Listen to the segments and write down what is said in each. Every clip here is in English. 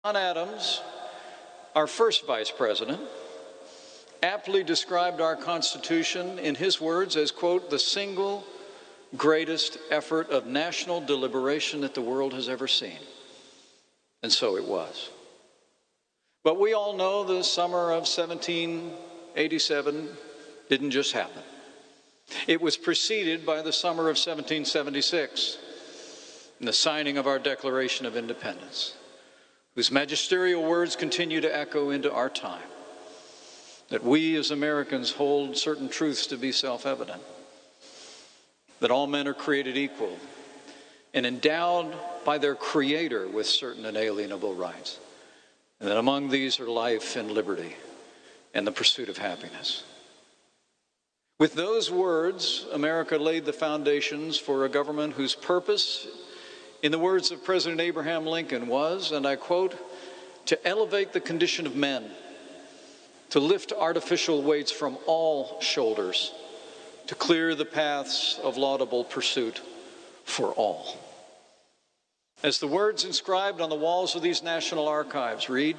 John Adams, our first vice president, aptly described our Constitution in his words as, quote, the single greatest effort of national deliberation that the world has ever seen. And so it was. But we all know the summer of 1787 didn't just happen. It was preceded by the summer of 1776 and the signing of our Declaration of Independence, whose magisterial words continue to echo into our time, that we as Americans hold certain truths to be self-evident, that all men are created equal and endowed by their Creator with certain inalienable rights, and that among these are life and liberty and the pursuit of happiness. With those words, America laid the foundations for a government whose purpose, in the words of President Abraham Lincoln, was, and I quote, to elevate the condition of men, to lift artificial weights from all shoulders, to clear the paths of laudable pursuit for all. As the words inscribed on the walls of these national archives read,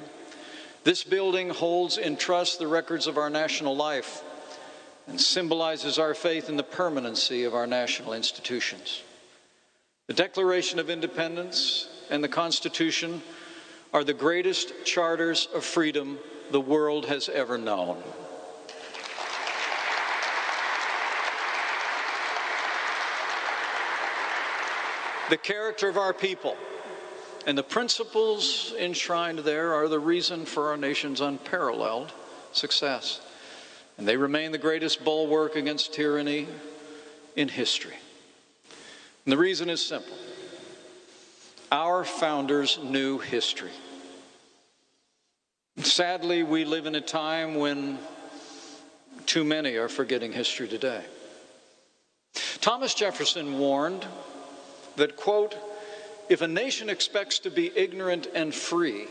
this building holds in trust the records of our national life and symbolizes our faith in the permanency of our national institutions. The Declaration of Independence and the Constitution are the greatest charters of freedom the world has ever known. The character of our people and the principles enshrined there are the reason for our nation's unparalleled success. And they remain the greatest bulwark against tyranny in history. And the reason is simple. Our founders knew history. Sadly, we live in a time when too many are forgetting history today. Thomas Jefferson warned that, quote, if a nation expects to be ignorant and free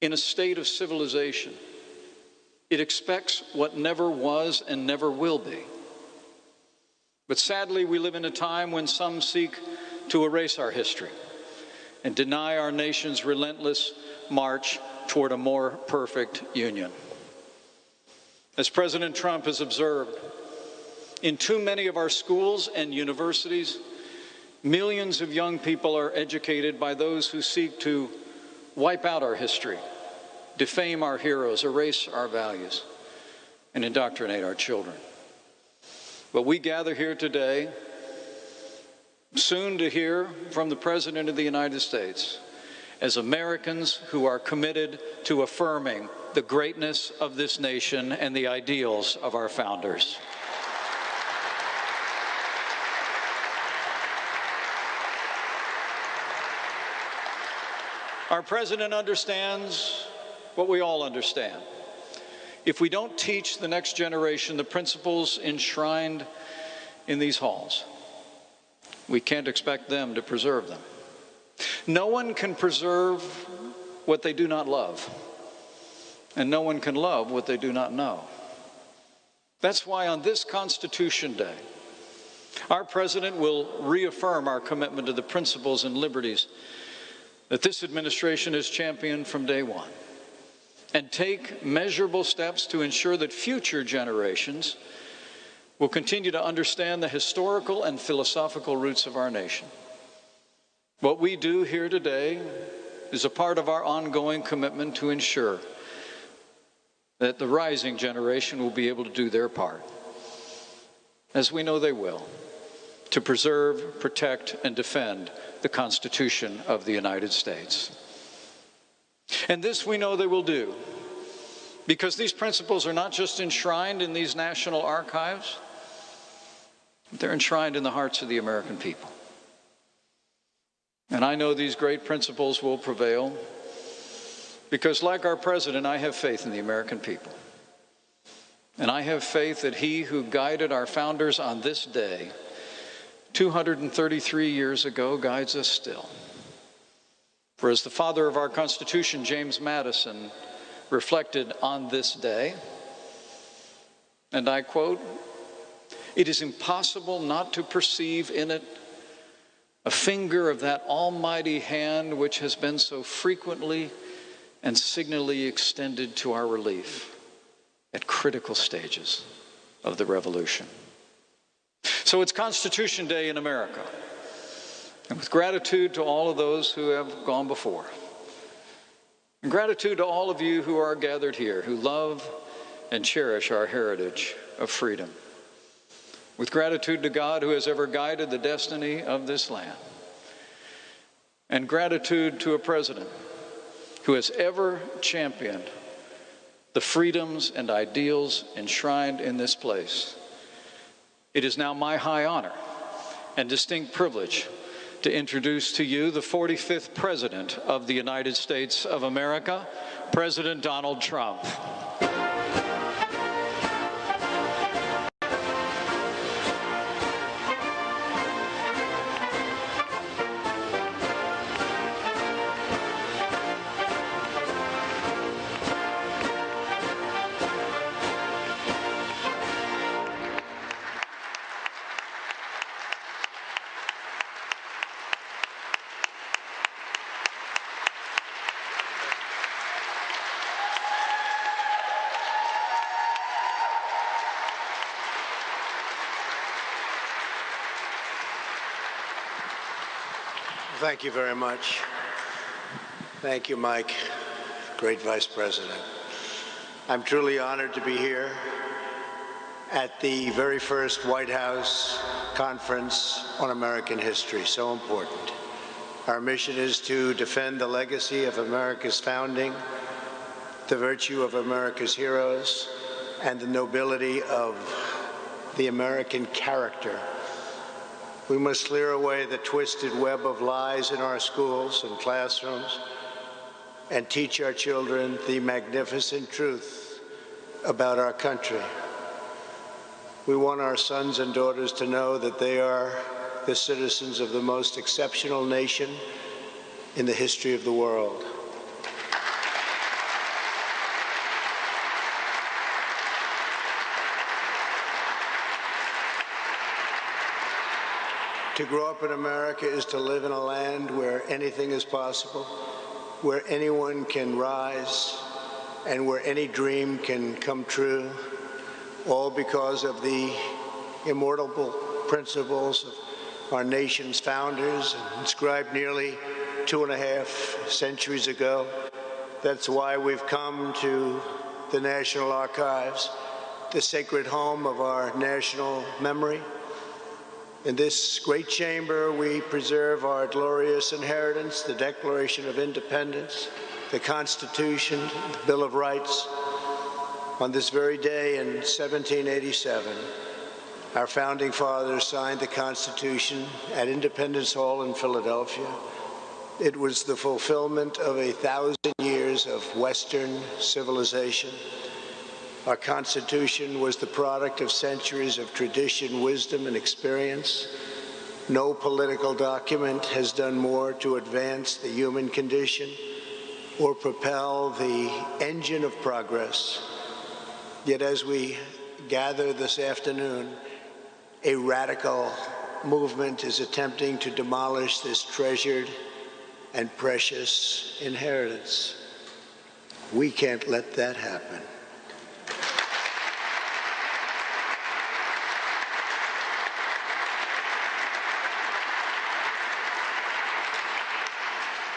in a state of civilization, it expects what never was and never will be. But sadly, we live in a time when some seek to erase our history and deny our nation's relentless march toward a more perfect union. As President Trump has observed, in too many of our schools and universities, millions of young people are educated by those who seek to wipe out our history, defame our heroes, erase our values, and indoctrinate our children. But we gather here today, soon to hear from the President of the United States, as Americans who are committed to affirming the greatness of this nation and the ideals of our founders. Our President understands what we all understand. If we don't teach the next generation the principles enshrined in these halls, we can't expect them to preserve them. No one can preserve what they do not love, and no one can love what they do not know. That's why on this Constitution Day, our President will reaffirm our commitment to the principles and liberties that this administration has championed from day one, and take measurable steps to ensure that future generations will continue to understand the historical and philosophical roots of our nation. What we do here today is a part of our ongoing commitment to ensure that the rising generation will be able to do their part, as we know they will, to preserve, protect, and defend the Constitution of the United States. And this we know they will do, because these principles are not just enshrined in these national archives, they're enshrined in the hearts of the American people. And I know these great principles will prevail because, like our President, I have faith in the American people. And I have faith that he who guided our founders on this day 233 years ago guides us still. For as the father of our Constitution, James Madison, reflected on this day, and I quote, "It is impossible not to perceive in it a finger of that almighty hand which has been so frequently and signally extended to our relief at critical stages of the revolution. So it's Constitution Day in America. And with gratitude to all of those who have gone before, and gratitude to all of you who are gathered here, who love and cherish our heritage of freedom, with gratitude to God who has ever guided the destiny of this land, and gratitude to a president who has ever championed the freedoms and ideals enshrined in this place, it is now my high honor and distinct privilege to introduce to you the 45th President of the United States of America, President Donald Trump. Thank you very much. Thank you, Mike, great Vice President. I'm truly honored to be here at the very first White House Conference on American history, so important. Our mission is to defend the legacy of America's founding, the virtue of America's heroes, and the nobility of the American character. We must clear away the twisted web of lies in our schools and classrooms and teach our children the magnificent truth about our country. We want our sons and daughters to know that they are the citizens of the most exceptional nation in the history of the world. To grow up in America is to live in a land where anything is possible, where anyone can rise, and where any dream can come true, all because of the immortal principles of our nation's founders, inscribed nearly 2.5 centuries ago. That's why we've come to the National Archives, the sacred home of our national memory. In this great chamber, we preserve our glorious inheritance, the Declaration of Independence, the Constitution, the Bill of Rights. On this very day in 1787, our founding fathers signed the Constitution at Independence Hall in Philadelphia. It was the fulfillment of 1,000 years of Western civilization. Our Constitution was the product of centuries of tradition, wisdom, and experience. No political document has done more to advance the human condition or propel the engine of progress. Yet as we gather this afternoon, a radical movement is attempting to demolish this treasured and precious inheritance. We can't let that happen.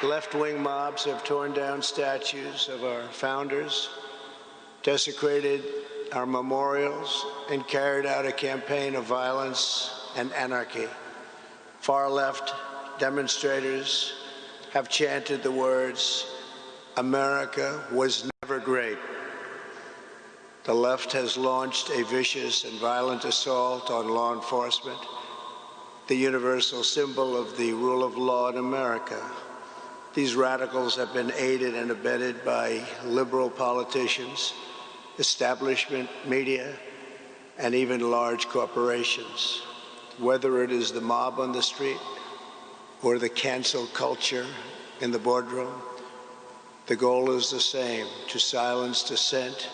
Left-wing mobs have torn down statues of our founders, desecrated our memorials, and carried out a campaign of violence and anarchy. Far-left demonstrators have chanted the words, "America was never great." The left has launched a vicious and violent assault on law enforcement, the universal symbol of the rule of law in America. These radicals have been aided and abetted by liberal politicians, establishment media, and even large corporations. Whether it is the mob on the street or the cancel culture in the boardroom, the goal is the same: to silence dissent,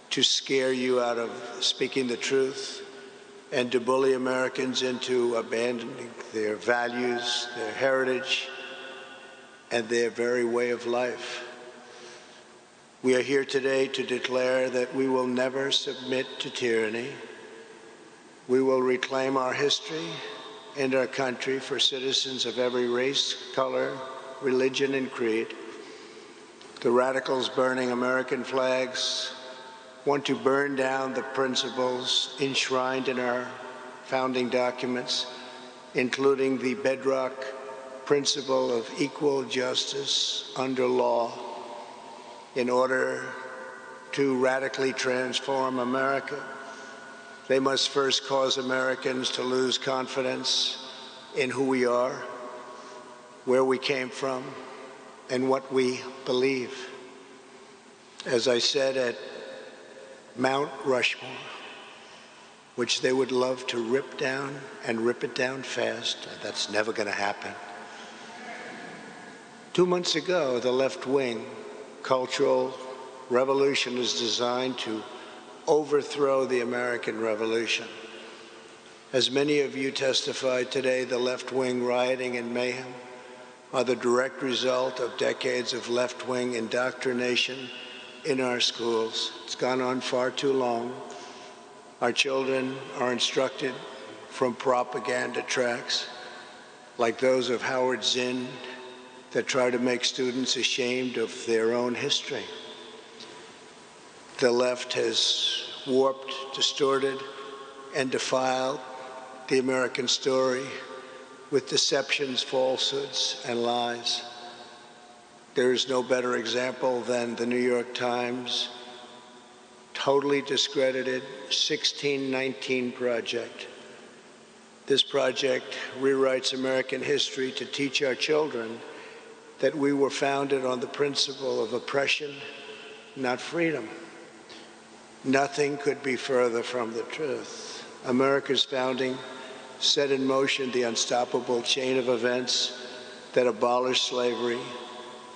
to scare you out of speaking the truth, and to bully Americans into abandoning their values, their heritage, and their very way of life. We are here today to declare that we will never submit to tyranny. We will reclaim our history and our country for citizens of every race, color, religion, and creed. The radicals burning American flags want to burn down the principles enshrined in our founding documents, including the bedrock principle of equal justice under law, in order to radically transform America. They must first cause Americans to lose confidence in who we are, where we came from, and what we believe. As I said at Mount Rushmore, which they would love to rip down and rip it down fast, that's never going to happen. 2 months ago, the left-wing cultural revolution is designed to overthrow the American Revolution. As many of you testified today, the left-wing rioting and mayhem are the direct result of decades of left-wing indoctrination in our schools. It's gone on far too long. Our children are instructed from propaganda tracks like those of Howard Zinn that try to make students ashamed of their own history. The left has warped, distorted, and defiled the American story with deceptions, falsehoods, and lies. There is no better example than the New York Times totally discredited 1619 Project. This project rewrites American history to teach our children that we were founded on the principle of oppression, not freedom. Nothing could be further from the truth. America's founding set in motion the unstoppable chain of events that abolished slavery,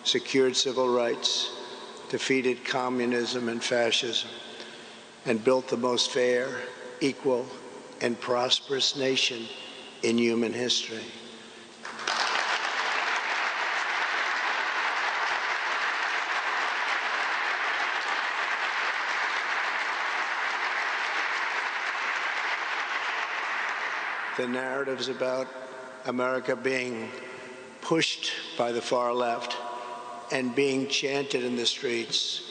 secured civil rights, defeated communism and fascism, and built the most fair, equal, and prosperous nation in human history. The narratives about America being pushed by the far left and being chanted in the streets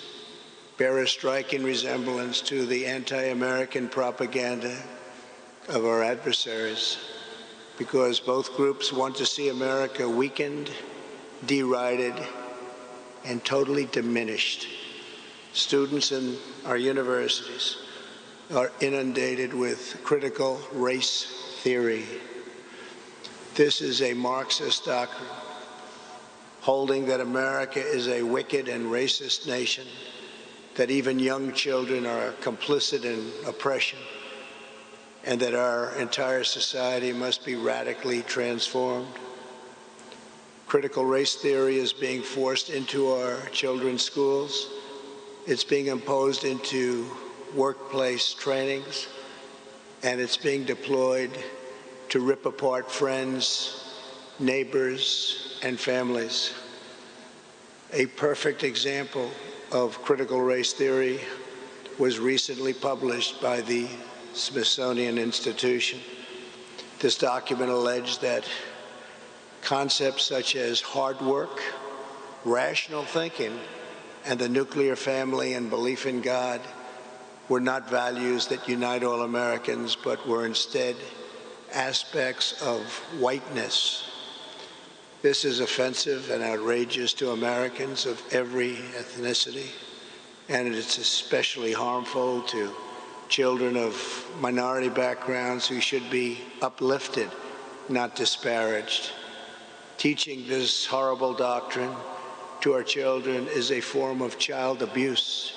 bear a striking resemblance to the anti-American propaganda of our adversaries, because both groups want to see America weakened, derided, and totally diminished. Students in our universities are inundated with critical race theory. This is a Marxist doctrine, holding that America is a wicked and racist nation, that even young children are complicit in oppression, and that our entire society must be radically transformed. Critical race theory is being forced into our children's schools. It's being imposed into workplace trainings, and it's being deployed to rip apart friends, neighbors, and families. A perfect example of critical race theory was recently published by the Smithsonian Institution. This document alleged that concepts such as hard work, rational thinking, and the nuclear family and belief in God were not values that unite all Americans, but were instead aspects of whiteness. This is offensive and outrageous to Americans of every ethnicity, and it's especially harmful to children of minority backgrounds who should be uplifted, not disparaged. Teaching this horrible doctrine to our children is a form of child abuse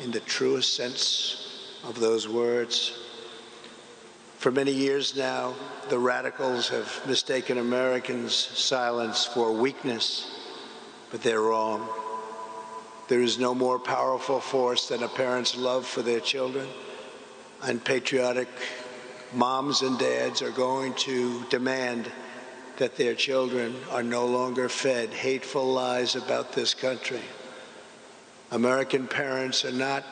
in the truest sense of those words. For many years now, the radicals have mistaken Americans' silence for weakness, but they're wrong. There is no more powerful force than a parent's love for their children and patriotic moms and dads are going to demand that their children are no longer fed hateful lies about this country. American parents are not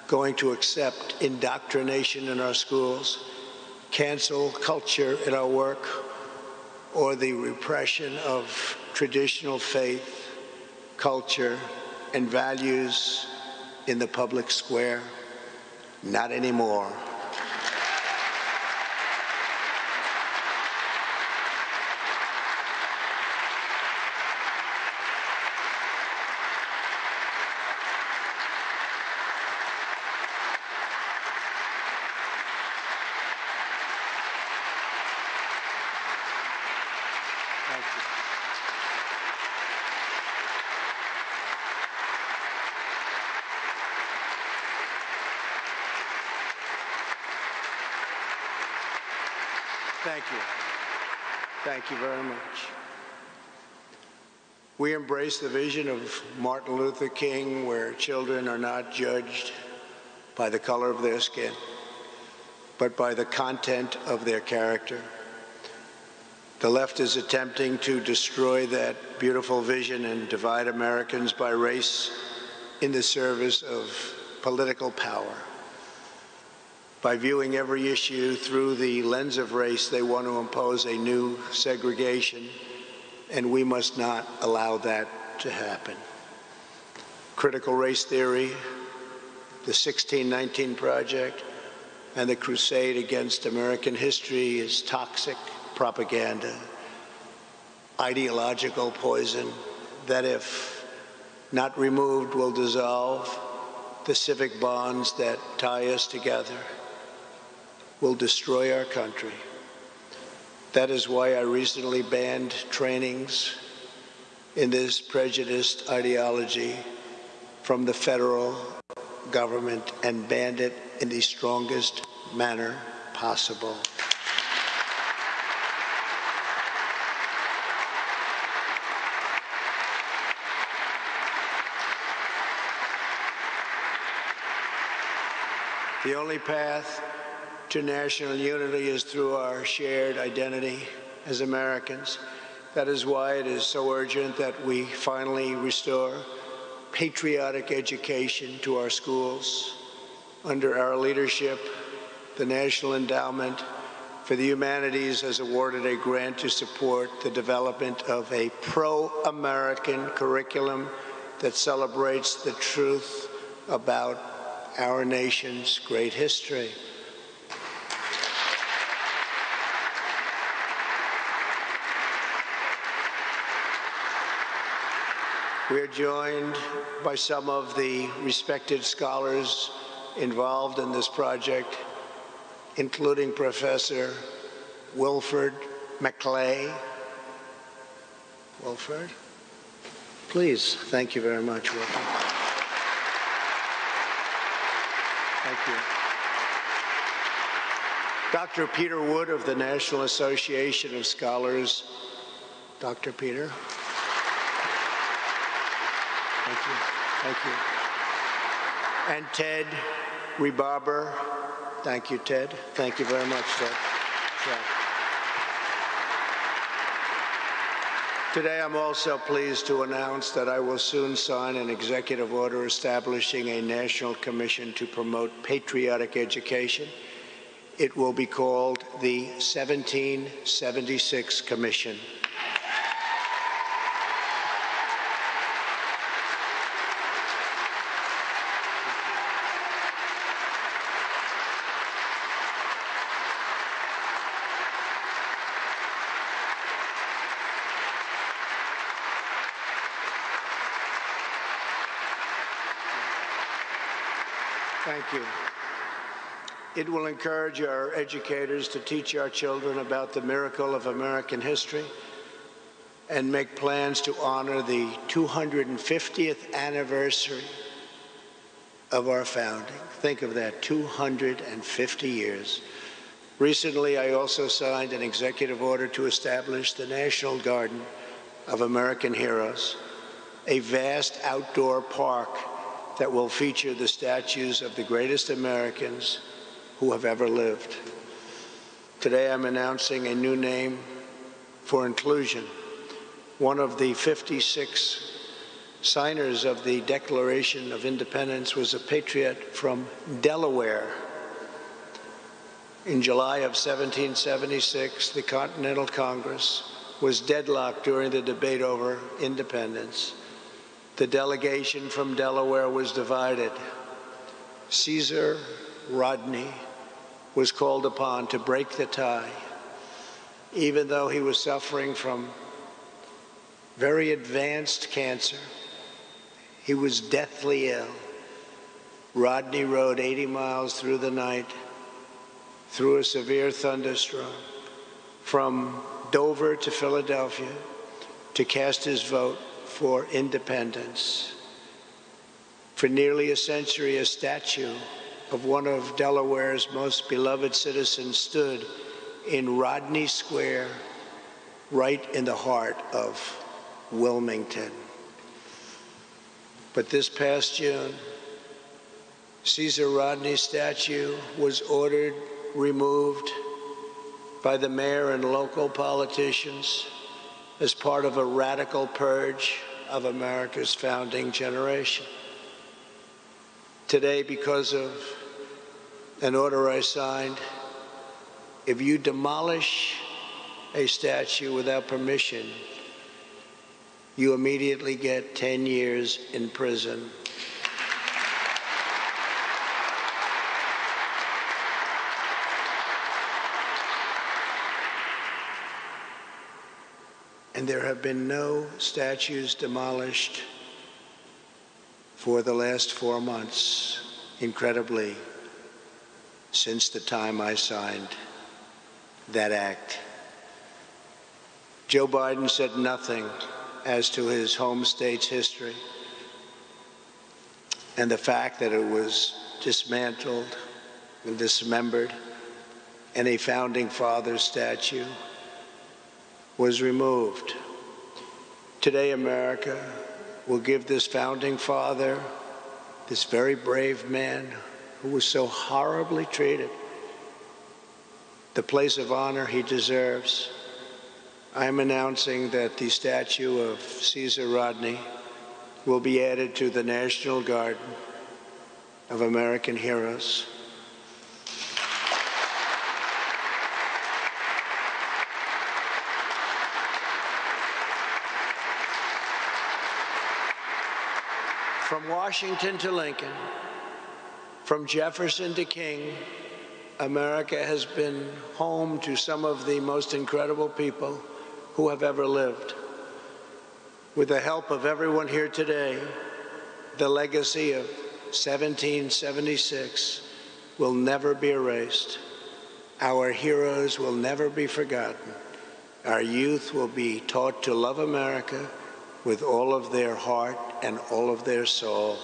going to accept indoctrination in our schools, cancel culture in our work, or the repression of traditional faith, culture, and values in the public square. Not anymore. Thank you. Thank you. Thank you very much. We embrace the vision of Martin Luther King, where children are not judged by the color of their skin, but by the content of their character. The left is attempting to destroy that beautiful vision and divide Americans by race in the service of political power. By viewing every issue through the lens of race, they want to impose a new segregation, and we must not allow that to happen. Critical race theory, the 1619 Project, and the crusade against American history is toxic propaganda, ideological poison that, if not removed, will dissolve the civic bonds that tie us together, will destroy our country. That is why I recently banned trainings in this prejudiced ideology from the federal government and banned it in the strongest manner possible. The only path to national unity is through our shared identity as Americans. That is why it is so urgent that we finally restore patriotic education to our schools. Under our leadership, the National Endowment for the Humanities has awarded a grant to support the development of a pro-American curriculum that celebrates the truth about our nation's great history. We are joined by some of the respected scholars involved in this project, including Professor Wilford McClay. Wilford, please. Thank you very much, Wilford. Thank you. Dr. Peter Wood of the National Association of Scholars. Dr. Peter. Thank you. Thank you. And Ted Rebarber. Thank you, Ted. Thank you very much, Ted. Today, I'm also pleased to announce that I will soon sign an executive order establishing a national commission to promote patriotic education. It will be called the 1776 Commission. Thank you. It will encourage our educators to teach our children about the miracle of American history and make plans to honor the 250th anniversary of our founding. Think of that, 250 years. Recently, I also signed an executive order to establish the National Garden of American Heroes, a vast outdoor park that will feature the statues of the greatest Americans who have ever lived. Today I'm announcing a new name for inclusion. One of the 56 signers of the Declaration of Independence was a patriot from Delaware. In July of 1776, the Continental Congress was deadlocked during the debate over independence. The delegation from Delaware was divided. Caesar Rodney was called upon to break the tie. Even though he was suffering from very advanced cancer, he was deathly ill. Rodney rode 80 miles through the night, through a severe thunderstorm, from Dover to Philadelphia, to cast his vote for independence. For nearly a century, a statue of one of Delaware's most beloved citizens stood in Rodney Square, right in the heart of Wilmington. But this past June, Caesar Rodney's statue was ordered removed by the mayor and local politicians as part of a radical purge of America's founding generation. Today, because of an order I signed, if you demolish a statue without permission, you immediately get 10 years in prison. And there have been no statues demolished for the last 4 months, incredibly, since the time I signed that act. Joe Biden said nothing as to his home state's history and the fact that it was dismantled and dismembered and a founding father statue was removed. Today, America will give this founding father, this very brave man who was so horribly treated, the place of honor he deserves. I am announcing that the statue of Caesar Rodney will be added to the National Garden of American Heroes. From Washington to Lincoln, from Jefferson to King, America has been home to some of the most incredible people who have ever lived. With the help of everyone here today, the legacy of 1776 will never be erased. Our heroes will never be forgotten. Our youth will be taught to love America with all of their heart and all of their soul.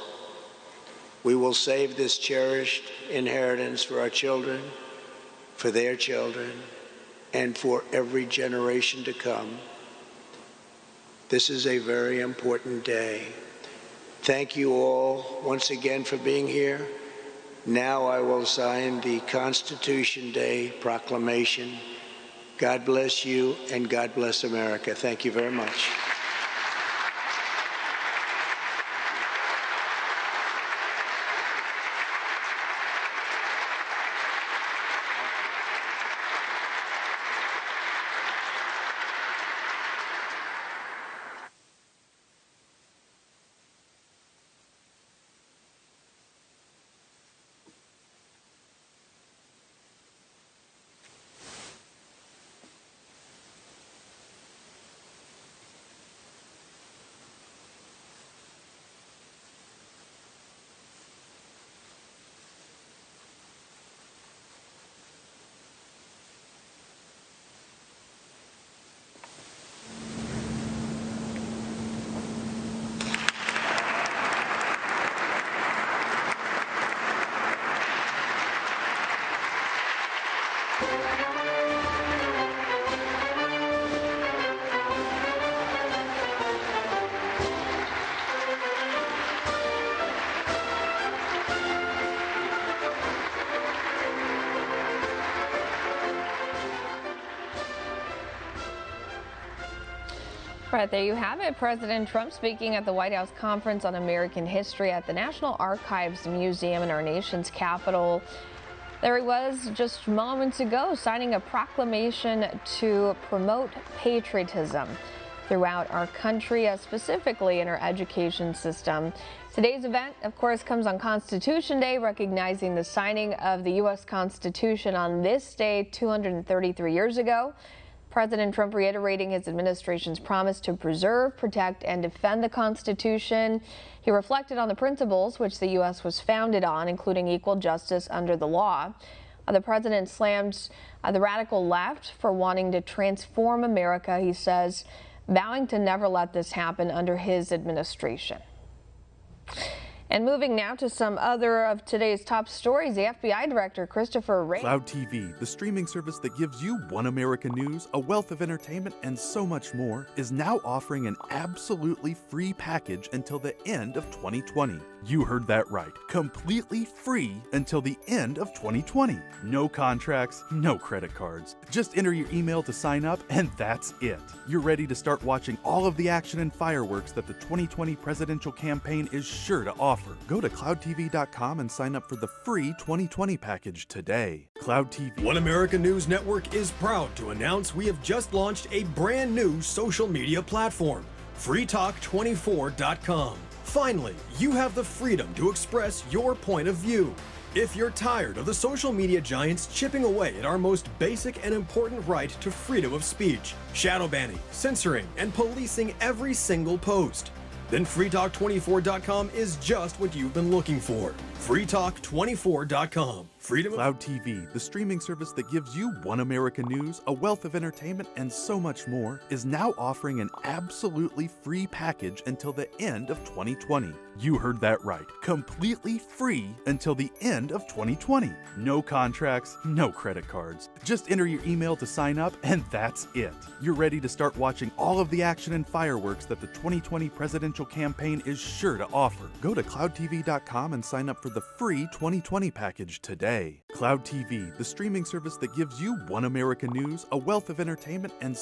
We will save this cherished inheritance for our children, for their children, and for every generation to come. This is a very important day. Thank you all once again for being here. Now I will sign the Constitution Day proclamation. God bless you and God bless America. Thank you very much. Right, there you have it. President Trump speaking at the White House Conference on American History at the National Archives Museum in our nation's capital. There he was just moments ago, signing a proclamation to promote patriotism throughout our country, specifically in our education system. Today's event, of course, comes on Constitution Day, recognizing the signing of the U.S. Constitution on this day 233 years ago. President Trump reiterating his administration's promise to preserve, protect, and defend the Constitution. He reflected on the principles which the U.S. was founded on, including equal justice under the law. The president slammed the radical left for wanting to transform America, he says, vowing to never let this happen under his administration. And moving now to some other of today's top stories, the FBI Director Christopher Wray. Cloud TV, the streaming service that gives you One America News, a wealth of entertainment, and so much more, is now offering an absolutely free package until the end of 2020. You heard that right. Completely free until the end of 2020. No contracts, no credit cards. Just enter your email to sign up, and that's it. You're ready to start watching all of the action and fireworks that the 2020 presidential campaign is sure to offer. Go to cloudtv.com and sign up for the free 2020 package today. Cloud TV. One America News Network is proud to announce we have just launched a brand new social media platform, freetalk24.com. Finally, you have the freedom to express your point of view. If you're tired of the social media giants chipping away at our most basic and important right to freedom of speech, shadow banning, censoring, and policing every single post, then freetalk24.com is just what you've been looking for. freetalk24.com. Freedom. Cloud TV, the streaming service that gives you One America News, a wealth of entertainment, and so much more, is now offering an absolutely free package until the end of 2020. You heard that right. Completely free until the end of 2020. No contracts, no credit cards. Just enter your email to sign up, and that's it. You're ready to start watching all of the action and fireworks that the 2020 presidential campaign is sure to offer. Go to cloudtv.com and sign up for the free 2020 package today. Cloud TV, the streaming service that gives you One America News, a wealth of entertainment, and